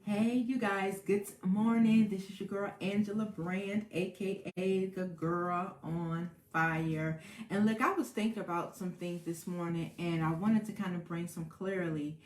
Hey, you guys, good morning. This is your girl Angela Brand, aka the girl on fire. And look, I was thinking about some things this morning and I wanted to kind of bring some clarity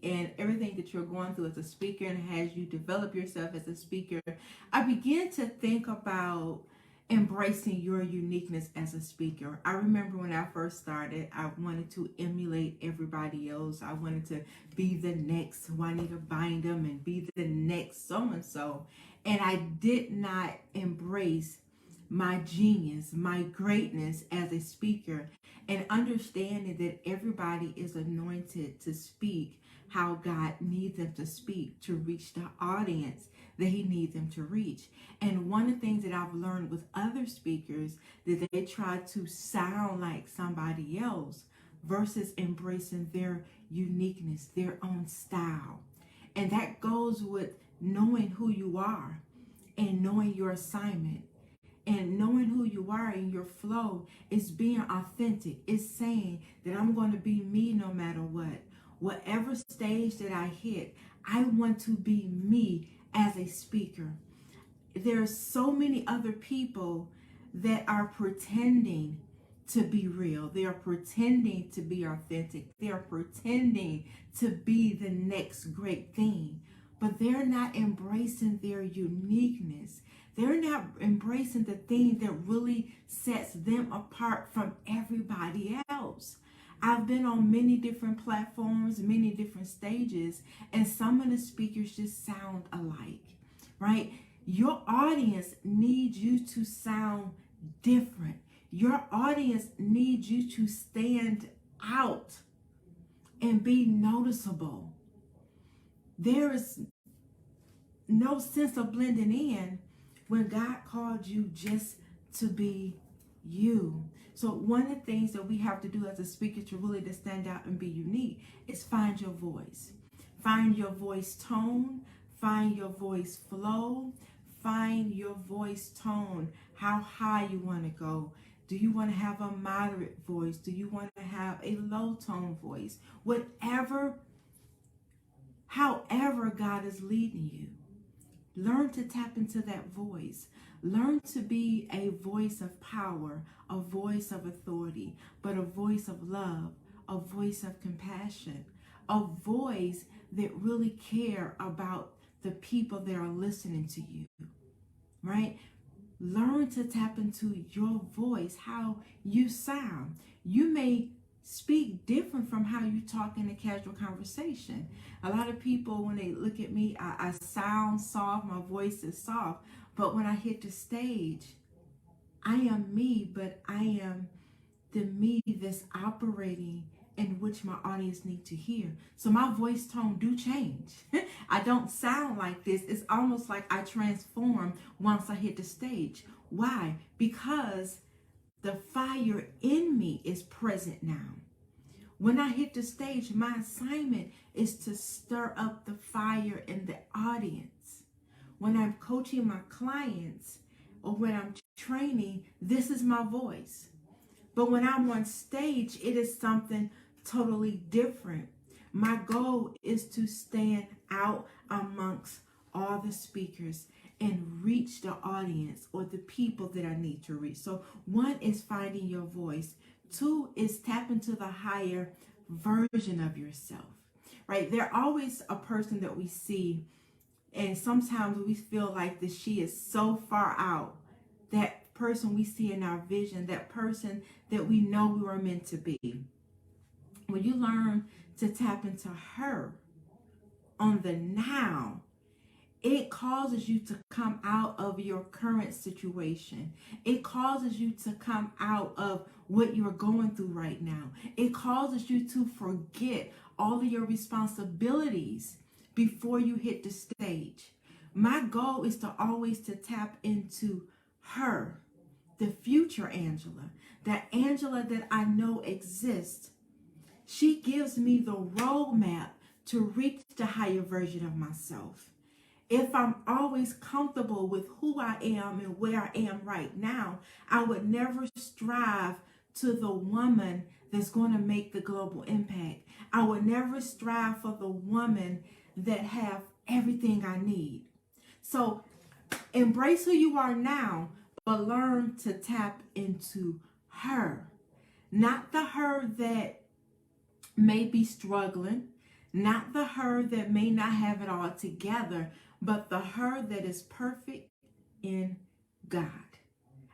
in everything that you're going through as a speaker and as you develop yourself as a speaker. I began to think about embracing your uniqueness as a speaker. I remember when I first started, I wanted to emulate everybody else. I wanted to be the next Juanita Bynum and be the next so and so. And I did not embrace my genius, my greatness as a speaker, and understanding that everybody is anointed to speak how God needs them to speak to reach the audience that He needs them to reach. And one of the things that I've learned with other speakers that they try to sound like somebody else versus embracing their uniqueness, their own style. And that goes with knowing who you are and knowing your assignment. And knowing who you are in your flow is being authentic. It's saying that I'm going to be me no matter what. Whatever stage that I hit, I want to be me as a speaker. There's so many other people that are pretending to be real. They are pretending to be authentic. They are pretending to be the next great thing, but they're not embracing their uniqueness. They're not embracing the thing that really sets them apart from everybody else. I've been on many different platforms, many different stages, and some of the speakers just sound alike, right? Your audience needs you to sound different. Your audience needs you to stand out and be noticeable. There is no sense of blending in when God called you just to be you. So one of the things that we have to do as a speaker to really to stand out and be unique is find your voice. Find your voice tone, find your voice flow, find your voice tone, how high you want to go. Do you want to have a moderate voice? Do you want to have a low tone voice? However God is leading you. Learn to tap into that voice. Learn to be a voice of power, a voice of authority, but a voice of love, a voice of compassion, a voice that really care about the people that are listening to you, right? Learn to tap into your voice, how you sound. You may speak different from how you talk in a casual conversation. A lot of people, when they look at me, I sound soft, my voice is soft. But when I hit the stage, I am me, but I am the me that's operating in which my audience need to hear. So my voice tone do change. I don't sound like this. It's almost like I transform once I hit the stage. Why? Because the fire in me is present now. When I hit the stage, my assignment is to stir up the fire in the audience. When I'm coaching my clients or when I'm training, this is my voice. But when I'm on stage, it is something totally different. My goal is to stand out amongst all the speakers and reach the audience or the people that I need to reach. So one is finding your voice. Two is tap into the higher version of yourself, right? There's always a person that we see, and sometimes we feel like that she is so far out. That person we see in our vision, that person that we know we were meant to be. When you learn to tap into her on the now, it causes you to come out of your current situation. It causes you to come out of what you're going through right now. It causes you to forget all of your responsibilities before you hit the stage. My goal is to always to tap into her, the future Angela, that Angela that I know exists. She gives me the roadmap to reach the higher version of myself. If I'm always comfortable with who I am and where I am right now, I would never strive to the woman that's going to make the global impact. I would never strive for the woman that have everything I need. So embrace who you are now, but learn to tap into her. Not the her that may be struggling, not the her that may not have it all together, but the her that is perfect in God.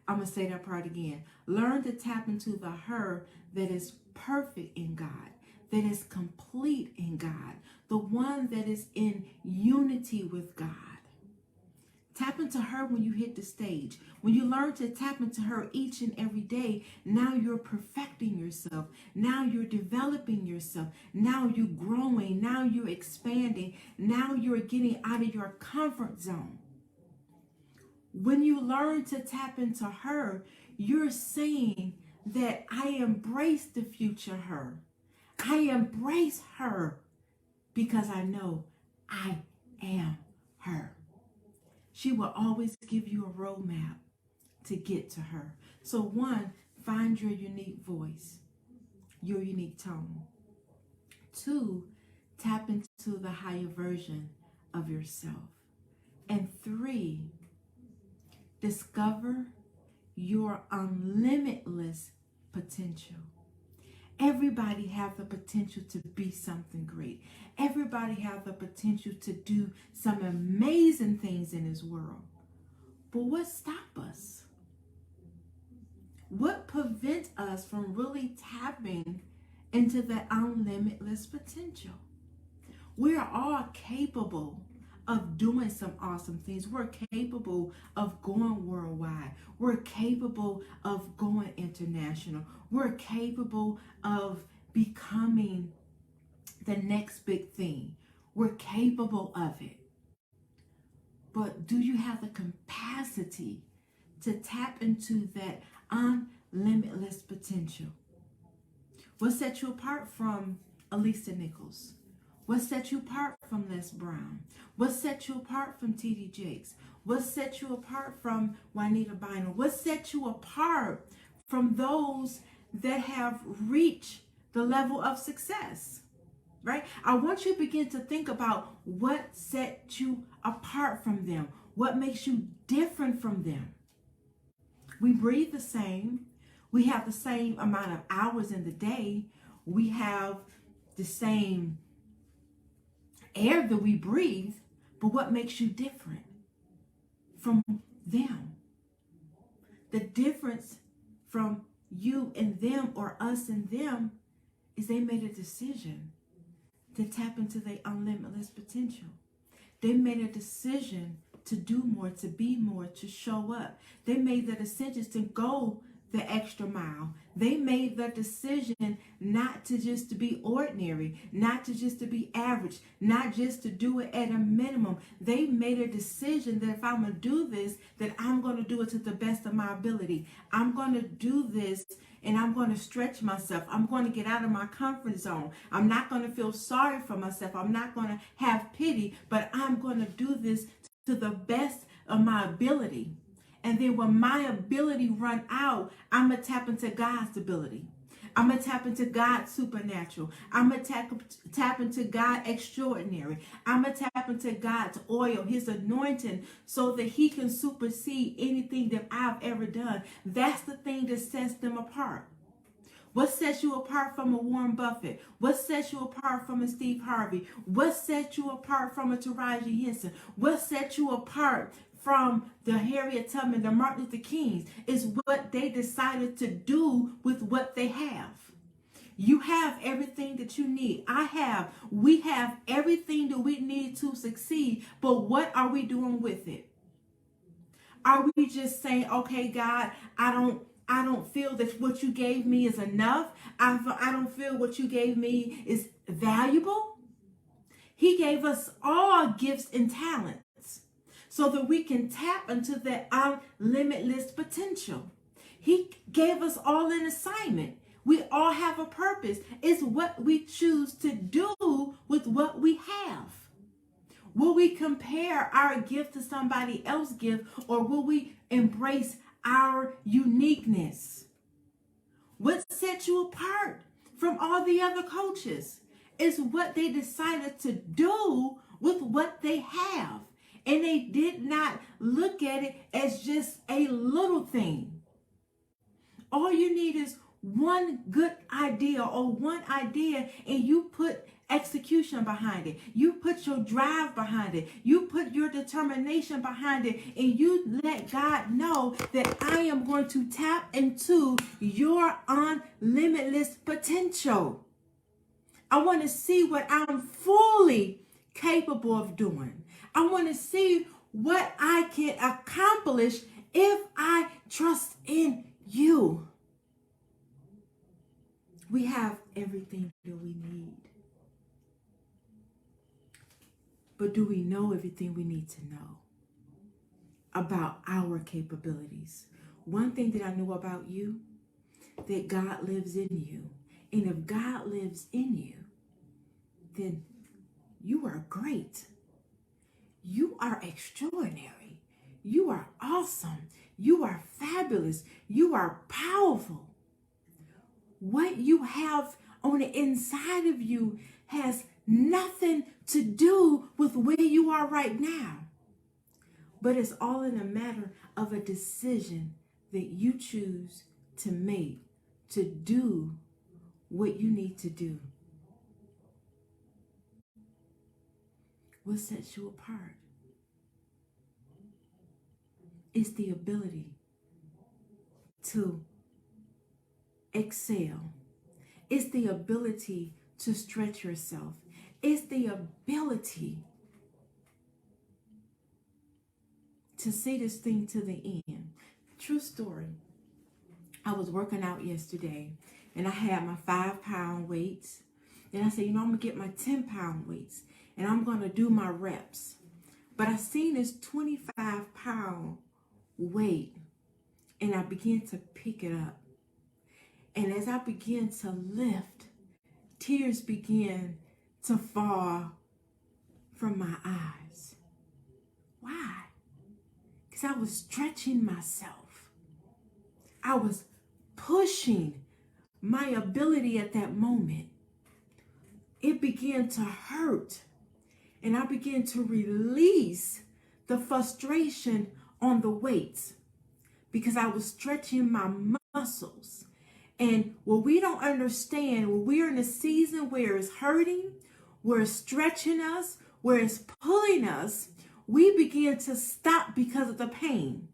I'm going to say that part again. Learn to tap into the her that is perfect in God, that is complete in God, the one that is in unity with God. Tap into her when you hit the stage. When you learn to tap into her each and every day, now you're perfecting yourself. Now you're developing yourself. Now you're growing. Now you're expanding. Now you're getting out of your comfort zone. When you learn to tap into her, you're saying that I embrace the future her. I embrace her because I know I am her. She will always give you a roadmap to get to her. So one, find your unique voice, your unique tone. Two, tap into the higher version of yourself. And three, discover your unlimitless potential. Everybody have the potential to be something great. Everybody have the potential to do some amazing things in this world. But what stops us? What prevents us from really tapping into that unlimitless potential? We are all capable of doing some awesome things. We're capable of going worldwide. We're capable of going international. We're capable of becoming the next big thing. We're capable of it. But do you have the capacity to tap into that unlimitless potential? What sets you apart from Elisa Nichols? What sets you apart from Les Brown? What sets you apart from T.D. Jakes? What sets you apart from Juanita Bynum? What sets you apart from those that have reached the level of success? Right? I want you to begin to think about what sets you apart from them. What makes you different from them? We breathe the same. We have the same amount of hours in the day. We have the same air that we breathe, but what makes you different from them? The difference from you and them, or us and them, is they made a decision to tap into their unlimitless potential. They made a decision to do more, to be more, to show up. They made the decision to go the extra mile. They made the decision not to just to be ordinary, not to just to be average, not just to do it at a minimum. They made a decision that if I'm going to do this, that I'm going to do it to the best of my ability. I'm going to do this and I'm going to stretch myself. I'm going to get out of my comfort zone. I'm not going to feel sorry for myself. I'm not going to have pity, but I'm going to do this to the best of my ability. And then when my ability run out, I'm going to tap into God's ability. I'm going to tap into God's supernatural. I'm going to tap into God extraordinary. I'm going to tap into God's oil, his anointing, so that he can supersede anything that I've ever done. That's the thing that sets them apart. What sets you apart from a Warren Buffett? What sets you apart from a Steve Harvey? What sets you apart from a Taraji Henson? What sets you apart from the Harriet Tubman, the Martin Luther Kings, is what they decided to do with what they have. You have everything that you need. We have everything that we need to succeed, but what are we doing with it? Are we just saying, okay, God, I don't feel that what you gave me is enough. I don't feel what you gave me is valuable. He gave us all gifts and talents so that we can tap into that unlimitless potential. He gave us all an assignment. We all have a purpose. It's what we choose to do with what we have. Will we compare our gift to somebody else's gift, or will we embrace our uniqueness? What sets you apart from all the other coaches is what they decided to do with what they have. And they did not look at it as just a little thing. All you need is one good idea or one idea, and you put execution behind it. You put your drive behind it. You put your determination behind it, and you let God know that I am going to tap into your unlimitless potential. I want to see what I'm fully capable of doing. I want to see what I can accomplish if I trust in you. We have everything that we need. But do we know everything we need to know about our capabilities? One thing that I know about you, that God lives in you. And if God lives in you, then you are great. You are extraordinary. You are awesome. You are fabulous. You are powerful. What you have on the inside of you has nothing to do with where you are right now. But it's all in a matter of a decision that you choose to make to do what you need to do. What sets you apart? It's the ability to excel. It's the ability to stretch yourself. It's the ability to see this thing to the end. True story. I was working out yesterday and I had my 5-pound weights. And I said, I'm going to get my 10-pound weights and I'm going to do my reps. But I seen this 25-pound weight and I began to pick it up. And as I began to lift, tears began to fall from my eyes. Why? Because I was stretching myself. I was pushing my ability at that moment. It began to hurt. And I began to release the frustration on the weights because I was stretching my muscles. And what we don't understand, when we're in a season where it's hurting, where it's stretching us, where it's pulling us, we begin to stop because of the pain.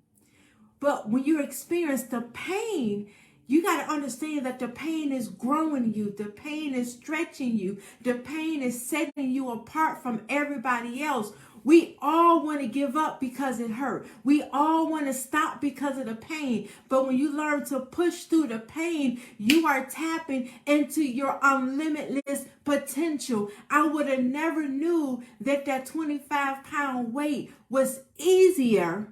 But when you experience the pain, you got to understand that the pain is growing you. The pain is stretching you. The pain is setting you apart from everybody else. We all want to give up because it hurt. We all want to stop because of the pain. But when you learn to push through the pain, you are tapping into your unlimitless potential. I would have never knew that 25-pound weight was easier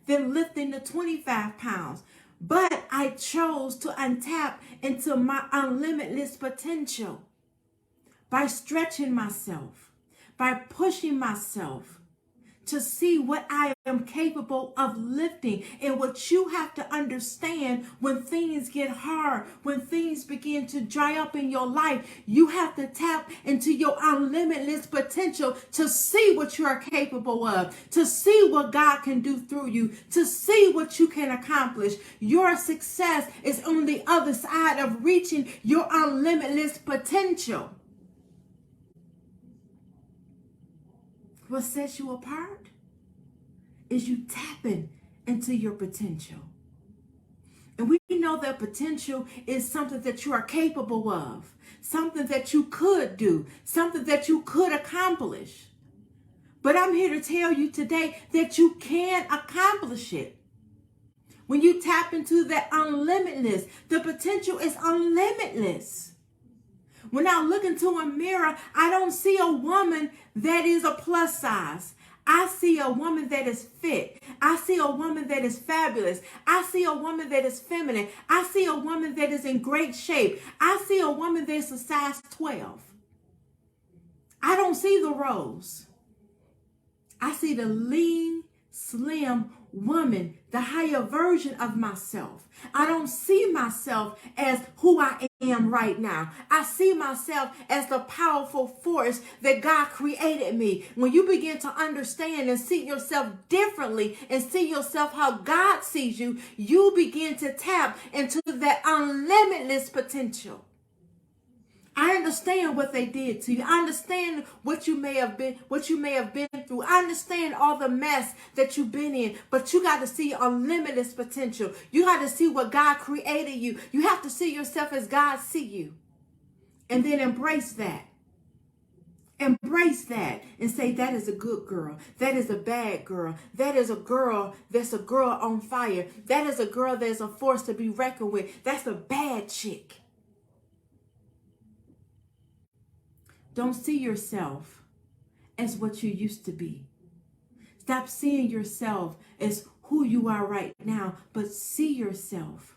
than lifting the 25 pounds. But I chose to untap into my unlimitless potential by stretching myself, by pushing myself to see what I am capable of lifting. And what you have to understand, when things get hard, when things begin to dry up in your life, you have to tap into your unlimitless potential to see what you are capable of, to see what God can do through you, to see what you can accomplish. Your success is on the other side of reaching your unlimitless potential. What sets you apart is you tapping into your potential. And we know that potential is something that you are capable of, something that you could do, something that you could accomplish. But I'm here to tell you today that you can accomplish it. When you tap into that unlimitless, the potential is unlimitless. When I look into a mirror, I don't see a woman that is a plus size. I see a woman that is fit. I see a woman that is fabulous. I see a woman that is feminine. I see a woman that is in great shape. I see a woman that's a size 12. I don't see the rose. I see the lean, slim woman, the higher version of myself. I don't see myself as who I am right now. I see myself as the powerful force that God created me. When you begin to understand and see yourself differently and see yourself how God sees you, you begin to tap into that unlimited potential. I understand what they did to you. I understand what you may have been through. I understand all the mess that you've been in, but you got to see unlimited potential. You got to see what God created you. You have to see yourself as God sees you. And then embrace that. Embrace that and say, that is a good girl. That is a bad girl. That is a girl that's a girl on fire. That is a girl that's a force to be reckoned with. That's a bad chick. Don't see yourself as what you used to be. Stop seeing yourself as who you are right now, but see yourself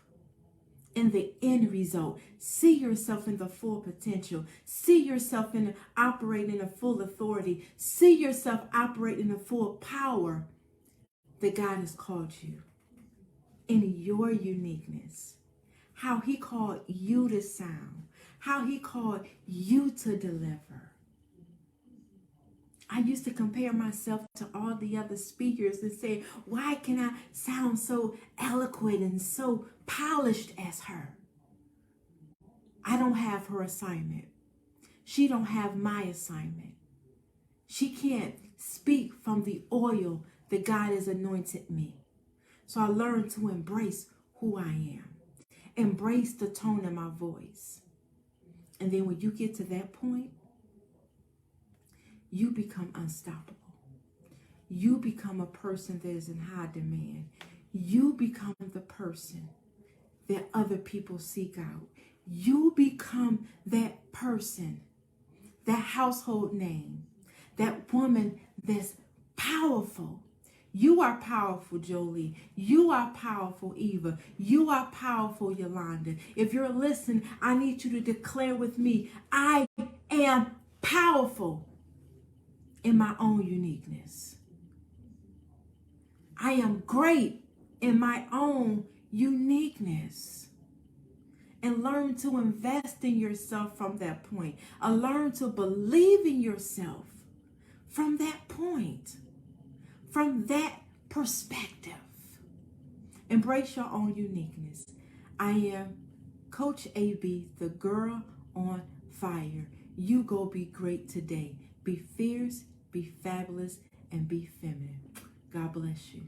in the end result. See yourself in the full potential. See yourself in operating in full authority. See yourself operating in full power that God has called you. In your uniqueness. How he called you to sound. How he called you to deliver. I used to compare myself to all the other speakers and say, why can I sound so eloquent and so polished as her? I don't have her assignment. She don't have my assignment. She can't speak from the oil that God has anointed me. So I learned to embrace who I am. Embrace the tone of my voice. And then when you get to that point, you become unstoppable. You become a person that is in high demand. You become the person that other people seek out. You become that person, that household name, that woman that's powerful. You are powerful, Jolie. You are powerful, Eva. You are powerful, Yolanda. If you're listening, I need you to declare with me, I am powerful in my own uniqueness. I am great in my own uniqueness. And learn to invest in yourself from that point. And learn to believe in yourself from that point. From that perspective. Embrace your own uniqueness. I am Coach AB, the girl on fire. You go be great today. Be fierce, be fabulous, and be feminine. God bless you.